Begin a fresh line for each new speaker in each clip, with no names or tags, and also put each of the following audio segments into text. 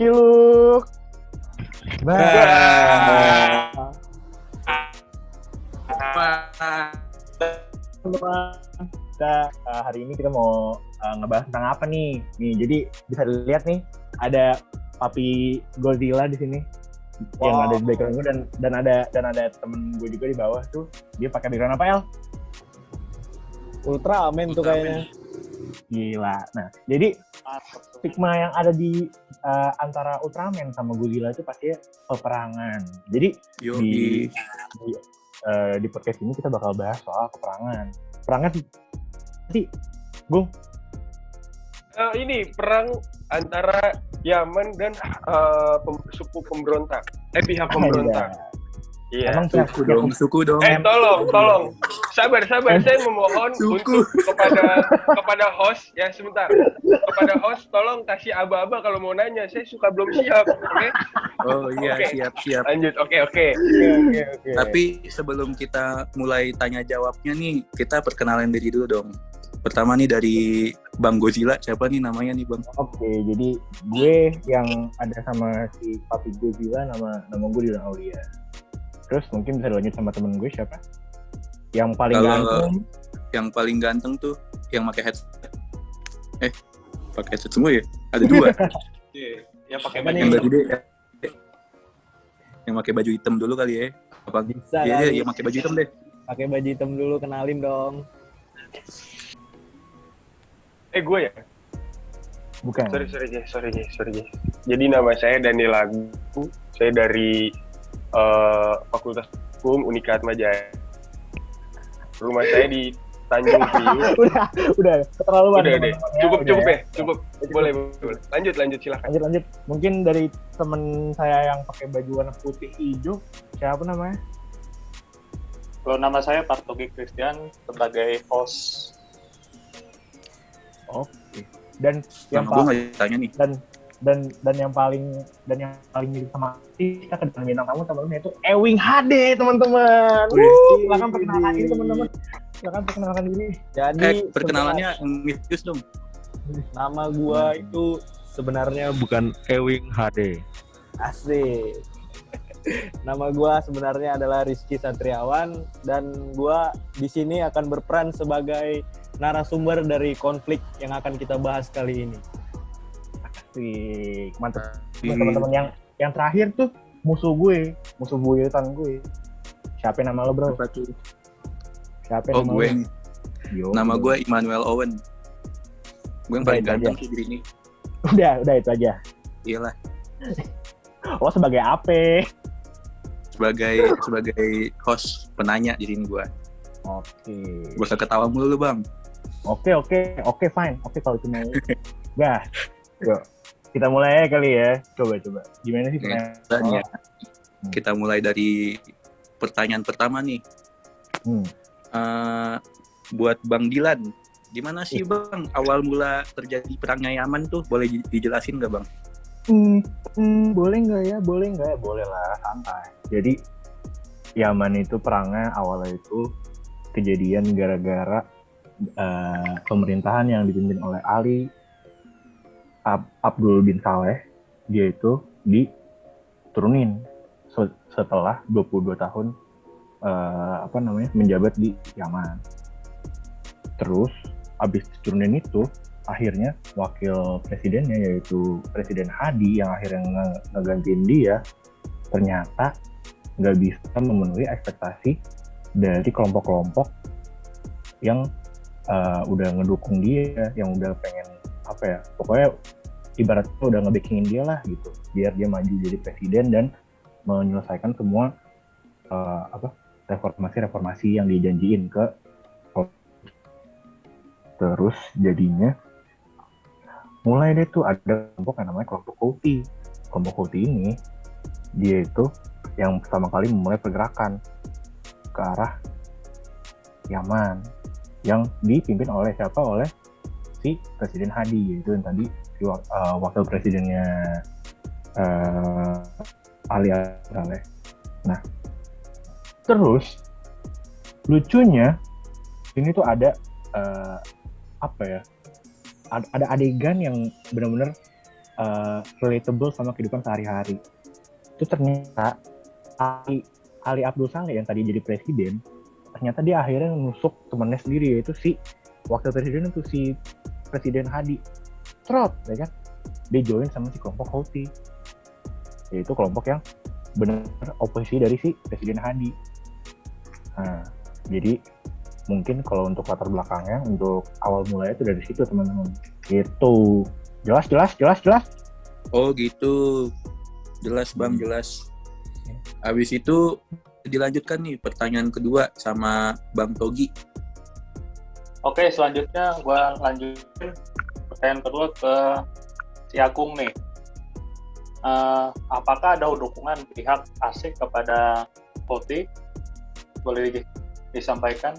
Ciluk. Kita hari ini kita mau ngebahas tentang apa nih? Nih, jadi bisa dilihat nih ada Papi Godzilla di sini yang ada di background gue dan ada temen gue juga di bawah tuh. Dia pakai background apa, El?
Ultraman tuh kayaknya.
Gila. Nah, jadi stigma yang ada di antara Ultraman sama Godzilla itu pasti peperangan. Jadi di podcast ini kita bakal bahas soal peperangan. Perangan sih, Gung.
Ini perang antara Yaman dan suku pemberontak. Pihak pemberontak. Iya.
Emang
suku dong.
Tolong. Sabar. Saya memohon untuk kepada host ya sebentar. Kepada host tolong kasih aba-aba kalau mau nanya. Saya suka belum siap, oke? Okay?
Oh iya, okay. siap.
Lanjut. Oke.
Tapi sebelum kita mulai tanya jawabnya nih, kita perkenalan diri dulu dong. Pertama nih dari Bang Godzilla, siapa nih namanya nih Bang?
Oke, jadi gue yang ada sama si Papi Godzilla, nama gue Dylan Aulia. Terus mungkin bisa dilanjut sama temen gue siapa? Yang paling ganteng?
Yang paling ganteng tuh yang pakai headset. Pakai headset semua ya? Ada dua.
Yang pakai
baju yang gede. Yang pakai baju hitam dulu kali ya? Apa?
Bisa
Iya, yang pakai baju hitam deh.
Pakai baju hitam dulu, kenalin dong.
Gue ya?
Bukan.
Sorry, Jay. Jadi nama saya Daniel Agung. Saya dari Fakultas Hukum Unika Atmajaya. Rumah saya di Tanjung Priuk.
udah keterlaluan.
Udah deh. Cukup. Boleh. Lanjut silakan.
Lanjut. Mungkin dari temen saya yang pakai baju warna putih hijau, siapa namanya?
Kalau nama saya Partogi Christian sebagai host.
Oke. Dan yang
paling tanya nih.
Dan yang paling mirip sama kita kedatangan bintang tamu teman-teman itu Ewing HD, teman-teman. Silakan perkenalkan diri teman-teman.
Jadi
perkenalannya mistis dong.
Nama gua itu sebenarnya bukan Ewing HD. Asik. Nama gua sebenarnya adalah Rizky Satriawan dan gua di sini akan berperan sebagai narasumber dari konflik yang akan kita bahas kali ini.
Asik, mantap. Teman-teman yang terakhir tuh musuh buyutan gue. Siapa nama lo, Bro?
Apa tuh?
Siapa nama
gue. Nama gue Immanuel Owen. Gue yang paling ganteng sih di sini.
Udah itu aja.
Iyalah.
Oh, sebagai apa?
Sebagai host penanya di sini gue.
Oke.
Gue usah ketawa mulu lu, Bang.
Oke, fine. Oke, kalau itu mau. Nah, yuk. Kita mulai kali ya. Coba. Gimana sih
pertanyaannya? Kita mulai dari pertanyaan pertama nih. Buat Bang Dilan, gimana sih Bang awal mula terjadi perangnya Yaman tuh? Boleh dijelasin nggak Bang?
Boleh nggak ya? Boleh lah, santai. Jadi Yaman itu perangnya awalnya itu kejadian gara-gara pemerintahan yang dipimpin oleh Ali Abdul bin Saleh. Dia itu diturunin setelah 22 tahun menjabat di Yaman. Terus abis diturunin itu akhirnya wakil presidennya yaitu Presiden Hadi yang akhirnya ngegantiin dia ternyata nggak bisa memenuhi ekspektasi dari kelompok-kelompok yang udah ngedukung dia, yang udah pengen pokoknya ibaratnya udah nge-backingin dia lah gitu biar dia maju jadi presiden dan menyelesaikan semua reformasi yang dijanjiin ke. Terus jadinya mulai deh tuh ada kelompok yang namanya kelompok Houthi. Kelompok Houthi ini dia itu yang pertama kali memulai pergerakan ke arah Yaman yang dipimpin oleh si Presiden Hadi, yaitu yang tadi si wakil presidennya Ali Saleh. Nah, terus lucunya ini tuh ada ada adegan yang benar-benar relatable sama kehidupan sehari-hari. Itu ternyata Ali Abdul Saleh yang tadi jadi presiden, ternyata dia akhirnya nusuk temannya sendiri, yaitu si wakil presiden itu si Presiden Hadi. Trot, ya kan? Dia join sama si kelompok Houthi, yaitu kelompok yang benar oposisi dari si Presiden Hadi. Nah, jadi mungkin kalau untuk latar belakangnya, untuk awal mulanya itu dari situ teman-teman. Gitu. Jelas.
Oh gitu. Jelas Bang, jelas. Habis itu dilanjutkan nih pertanyaan kedua sama Bang Togi.
Oke, selanjutnya gue lanjutin pertanyaan kedua ke si Agung nih. Apakah ada dukungan pihak asing kepada Houthi? Boleh disampaikan?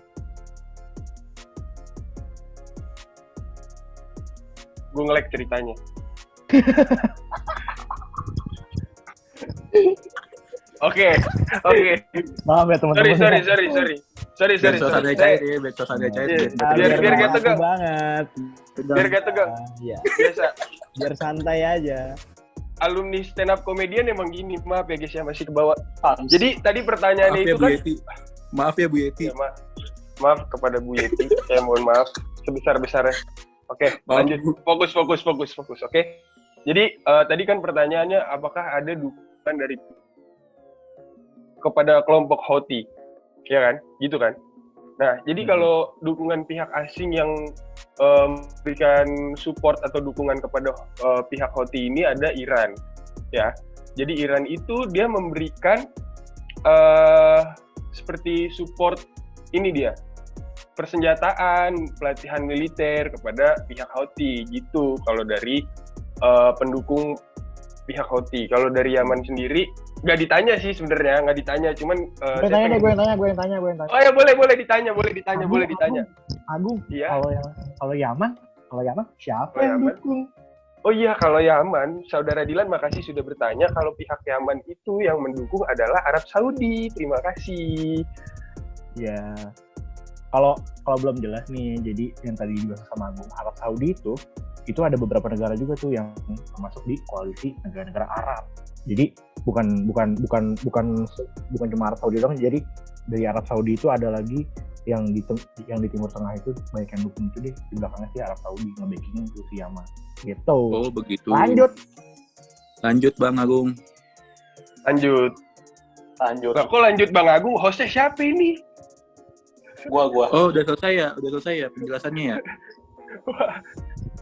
Gue nge-lag ceritanya. Oke.
Maaf ya teman-teman.
Sorry.
Becos ada cair ya, becos ada cair.
Biar gak tegang.
banget.
Biar gak tegang.
Iya,
Biasa.
biar santai aja.
Alumni stand up comedian emang gini. Maaf ya guys ya, masih ke bawah. Jadi tadi pertanyaannya itu kan.
Maaf ya Bu Yeti.
Ya, maaf kepada Bu Yeti. Saya mohon maaf sebesar-besarnya. Oke, lanjut. Fokus. Oke. Jadi tadi kan pertanyaannya apakah ada dukungan dari kepada kelompok Houthi, ya kan? Gitu kan? Nah, jadi kalau dukungan pihak asing yang memberikan support atau dukungan kepada pihak Houthi ini ada Iran, ya. Jadi Iran itu dia memberikan seperti support ini dia persenjataan, pelatihan militer kepada pihak Houthi gitu. Kalau dari pendukung pihak Houthi, kalau dari Yaman sendiri nggak ditanya sih sebenarnya, cuman
Gue yang tanya.
Oh ya boleh ditanya.
Agung,
Iya.
kalau Yaman siapa
Kalau
yang
Yaman?
dukung?
Oh iya, kalau Yaman, Saudara Dilan makasih sudah bertanya. Kalau pihak Yaman itu yang mendukung adalah Arab Saudi. Terima kasih.
Ya, kalau belum jelas nih, jadi yang tadi dibahas sama Agung, Arab Saudi itu ada beberapa negara juga tuh yang termasuk di koalisi negara-negara Arab. Jadi bukan cuma Arab Saudi doang. Jadi dari Arab Saudi itu ada lagi yang di Timur Tengah itu banyak yang dukung itu deh. Di belakangnya sih Arab Saudi nge-backing itu si Yaman. Gitu.
Oh begitu.
Lanjut
Bang Agung.
Lanjut. Nah, kok lanjut Bang Agung? Hostnya siapa ini?
Gua.
Oh udah selesai ya penjelasannya ya.
Wah,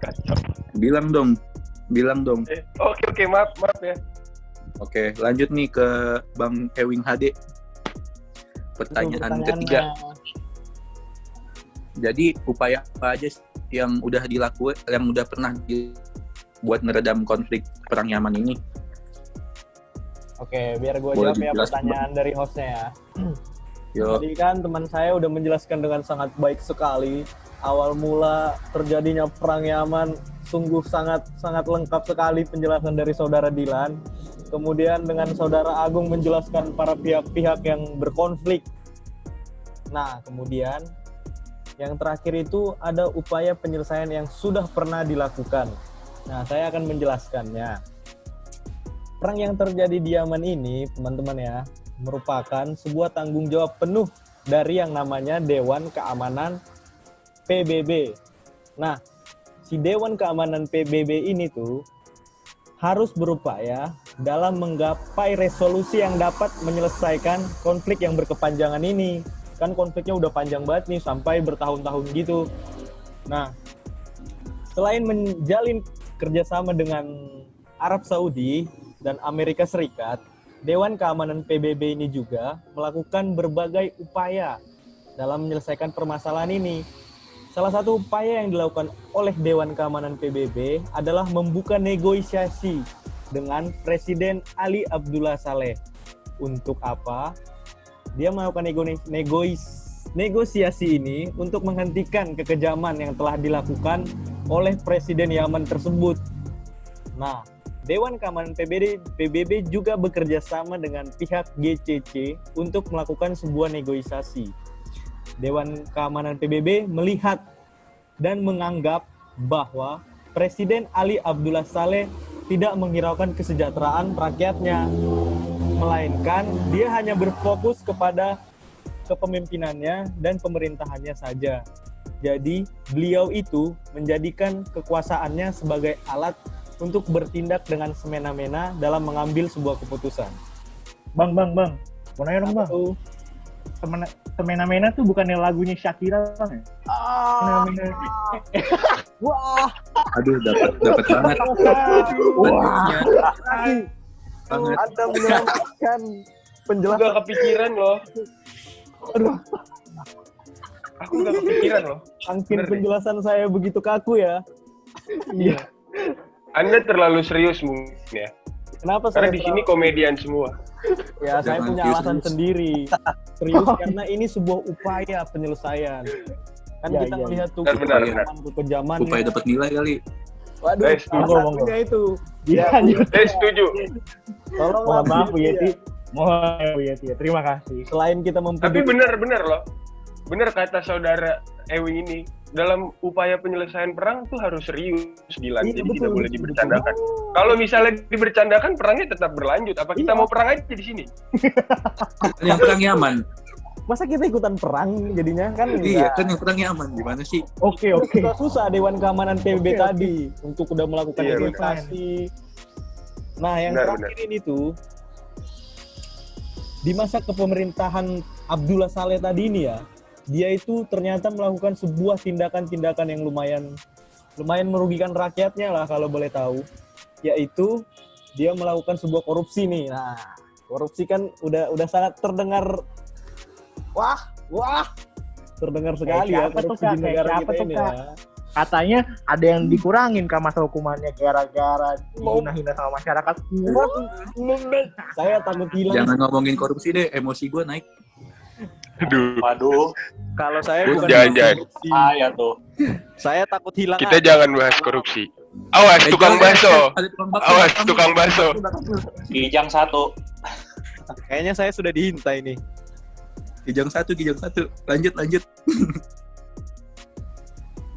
kacau.
Bilang dong.
Oke, maaf ya.
Oke, lanjut nih ke Bang Ewing HD. Pertanyaan ketiga. Jadi upaya apa aja yang udah pernah buat meredam konflik perang Yaman ini?
Oke, biar gue
Boleh
jawab ya
dijelaskan,
pertanyaan dari hostnya ya.
Yo.
Tadi kan teman saya udah menjelaskan dengan sangat baik sekali awal mula terjadinya perang Yaman, sungguh sangat lengkap sekali penjelasan dari saudara Dilan. Kemudian dengan saudara Agung menjelaskan para pihak-pihak yang berkonflik. Nah, kemudian yang terakhir itu ada upaya penyelesaian yang sudah pernah dilakukan. Nah, saya akan menjelaskannya. Perang yang terjadi di Yaman ini, teman-teman ya, merupakan sebuah tanggung jawab penuh dari yang namanya Dewan Keamanan PBB. Nah, si Dewan Keamanan PBB ini tuh harus berupaya dalam menggapai resolusi yang dapat menyelesaikan konflik yang berkepanjangan ini. Kan konfliknya udah panjang banget nih, sampai bertahun-tahun gitu. Nah, selain menjalin kerjasama dengan Arab Saudi dan Amerika Serikat, Dewan Keamanan PBB ini juga melakukan berbagai upaya dalam menyelesaikan permasalahan ini. Salah satu upaya yang dilakukan oleh Dewan Keamanan PBB adalah membuka negosiasi dengan Presiden Ali Abdullah Saleh. Untuk apa? Dia melakukan negosiasi ini untuk menghentikan kekejaman yang telah dilakukan oleh Presiden Yaman tersebut. Nah, Dewan Keamanan PBB juga bekerja sama dengan pihak GCC untuk melakukan sebuah negosiasi. Dewan Keamanan PBB melihat dan menganggap bahwa Presiden Ali Abdullah Saleh tidak menghiraukan kesejahteraan rakyatnya, melainkan dia hanya berfokus kepada kepemimpinannya dan pemerintahannya saja. Jadi, beliau itu menjadikan kekuasaannya sebagai alat untuk bertindak dengan semena-mena dalam mengambil sebuah keputusan.
Bang. Mau nanya dong,
Apa
Bang.
tuh?
Semena-mena tuh bukannya lagunya Shakira, Bang? Semena-mena.
Wah,
Aduh, dapat banget.
Wah.
Banget.
Anda menyelamatkan penjelasan.
Gak kepikiran loh. Aku gak kepikiran loh.
Angkin
Bener nih.
penjelasan saya begitu kaku ya.
Iya.
Anda terlalu serius mungkin ya.
Kenapa
Karena
saya
di sini komedian semua.
Ya, saya
Jangan
punya
serius.
alasan sendiri. Serius karena ini sebuah upaya penyelesaian. Kan
Ya,
kita
ya,
melihat tuh
Benar.
kekejaman.
Upaya dapat nilai kali.
Waduh,
Setuju.
salah satunya itu.
Iya, lanjut.
Saya setuju.
Tolong
Mohon maaf, Bu
ya.
Yeti. Mohon Bu Yeti. Terima kasih.
Selain kita
Tapi
mempedulikan
benar loh. Benar kata saudara Ewing ini. Dalam upaya penyelesaian perang tuh harus serius, Dilan.
Iya,
Jadi tidak
betul,
boleh
betul,
dibercandakan. Kalau misalnya dibercandakan, perangnya tetap berlanjut. Apa kita
Iya.
mau perang aja di sini?
Yang perang aman.
masa kita ikutan perang jadinya kan
Iya, kan yang perang aman. Gimana sih?
Oke.
susah Dewan Keamanan PBB
Oke.
tadi untuk udah melakukan
Iya,
investasi. Nah, yang
Benar,
terakhir ini tuh di masa kepemerintahan Abdullah Saleh tadi ini ya, dia itu ternyata melakukan sebuah tindakan-tindakan yang lumayan merugikan rakyatnya lah kalau boleh tahu, yaitu dia melakukan sebuah korupsi nih. Nah, korupsi kan udah sangat terdengar wah terdengar sekali ya
siapa tuh,
korupsi
Kak?
di negara
Siapa
kita
tuh,
ini
Kak?
ya.
Katanya ada yang dikurangin Kak masa hukumannya gara-gara dihina-hina sama masyarakat.
Saya takut hilang.
Jangan ngomongin korupsi deh, emosi gue naik.
Aduh.
Waduh,
Kalau saya bukan
Jangan.
korupsi.
ya tuh.
Saya takut hilang.
Kita jangan bahas korupsi. Awas tukang bakso.
Ada tukang bakso.
Awas tukang bakso.
Kijang 1.
Kayaknya saya sudah dihintai nih.
Kijang satu. Lanjut.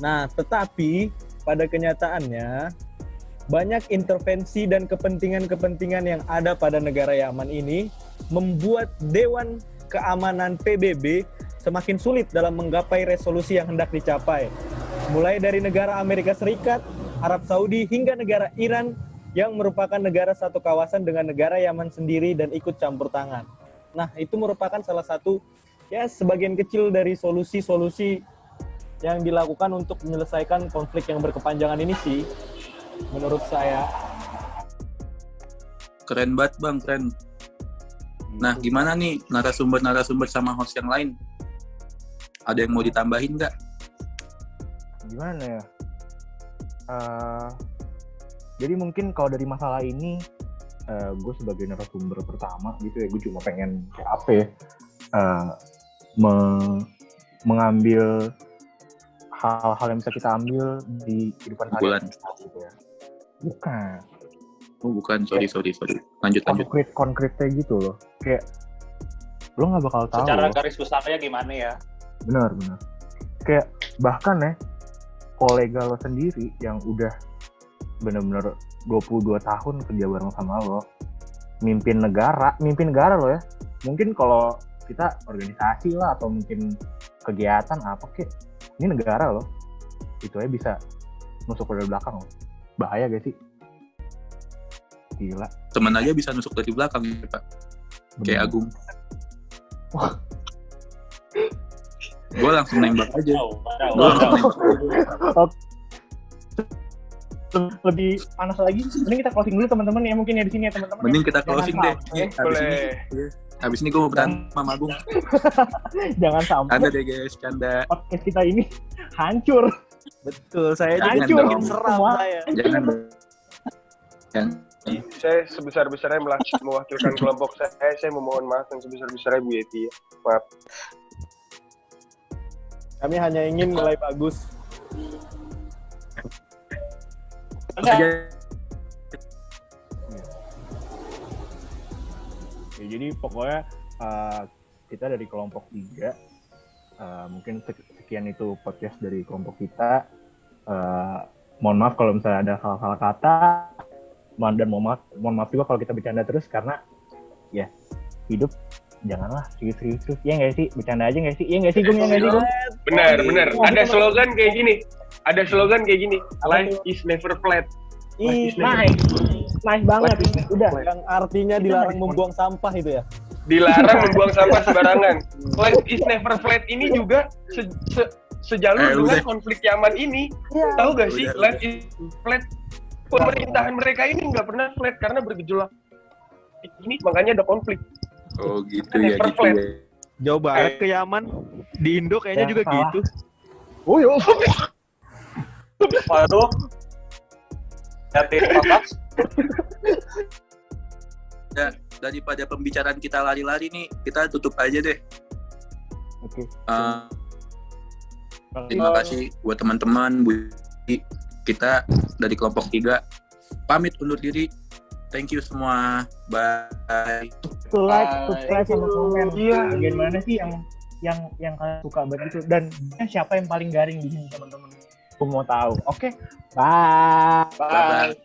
Nah, tetapi pada kenyataannya banyak intervensi dan kepentingan-kepentingan yang ada pada negara Yaman ini membuat Dewan Keamanan PBB semakin sulit dalam menggapai resolusi yang hendak dicapai. Mulai dari negara Amerika Serikat, Arab Saudi, hingga negara Iran yang merupakan negara satu kawasan dengan negara Yaman sendiri dan ikut campur tangan. Nah, itu merupakan salah satu ya sebagian kecil dari solusi-solusi yang dilakukan untuk menyelesaikan konflik yang berkepanjangan ini sih, menurut saya.
Keren banget bang, keren. Nah, gimana nih narasumber sama host yang lain? Ada yang mau ditambahin nggak?
Gimana ya? Jadi mungkin kalau dari masalah ini, gue sebagai narasumber pertama gitu ya, gue cuma pengen kayak apa ya, mengambil hal-hal yang bisa kita ambil di kehidupan
Kesimpulan.
sehari-hari gitu ya. Bukan.
Oh bukan, sorry. Lanjut.
Konkretnya gitu loh. Kayak lo nggak bakal tahu.
Secara
loh.
garis besarnya gimana ya?
Benar. Kayak bahkan ya kolega lo sendiri yang udah bener-bener 22 tahun kerja bareng sama lo, mimpin negara lo ya. Mungkin kalau kita organisasi lah atau mungkin kegiatan apa kek, ini negara lo, itu aja bisa nusuk dari belakang lo. Bahaya gak sih? Gila.
Teman aja bisa nusuk dari belakang ya Pak. Kayak Agung.
Wah.
Gue langsung nembak aja.
Lebih panas lagi. Mending kita closing dulu teman-teman ya, mungkin ya di sini ya teman-teman.
Mending kita
Jangan
closing deh.
sampai.
Habis ini gue mau berantem sama Agung.
Jangan sampai
Canda deh guys, canda.
podcast kita ini hancur.
Betul, saya juga
Hancur
makin seram
semua.
saya.
Jangan.
Saya sebesar-besarnya mewakilkan kelompok saya memohon maaf yang sebesar-besarnya Bu Yeti ya. Maaf.
Kami hanya ingin mulai bagus.
Ya, jadi pokoknya kita dari kelompok 3, mungkin sekian itu podcast dari kelompok kita. Mohon maaf kalau misalnya ada salah-salah kata, Dan mohon maaf juga kalau kita bercanda terus karena ya hidup janganlah serius-serius terus. Ya nggak sih, bercanda aja nggak sih? Ya nggak sih Gung? Ya nggak sih Gung?
Benar. Ada slogan kayak gini. Life is never flat.
Nice banget. Udah.
Yang artinya dilarang membuang sampah itu ya.
Dilarang membuang sampah sembarangan. Life is never flat ini juga sejalur dengan konflik Yaman ini. Tahu gak sih? Life is flat. Pemerintahan mereka ini nggak pernah flat karena bergejolak. Ini makanya ada konflik.
Oh gitu ya.
Never flat.
Jauh banget ke Yaman. Di Indo kayaknya juga
salah.
gitu.
Oh yo.
Waduh. Hati papas.
Daripada pembicaraan kita lari-lari nih, kita tutup aja deh.
Oke.
Terima kasih buat teman-teman, Bu. Kita dari kelompok 3 pamit undur diri. Thank you semua. Bye.
Like, subscribe sama komen.
Iya.
Bagian mana sih yang kalian suka banget itu dan siapa yang paling garing di sini teman-teman? Aku mau tahu. Oke. Bye.
Bye.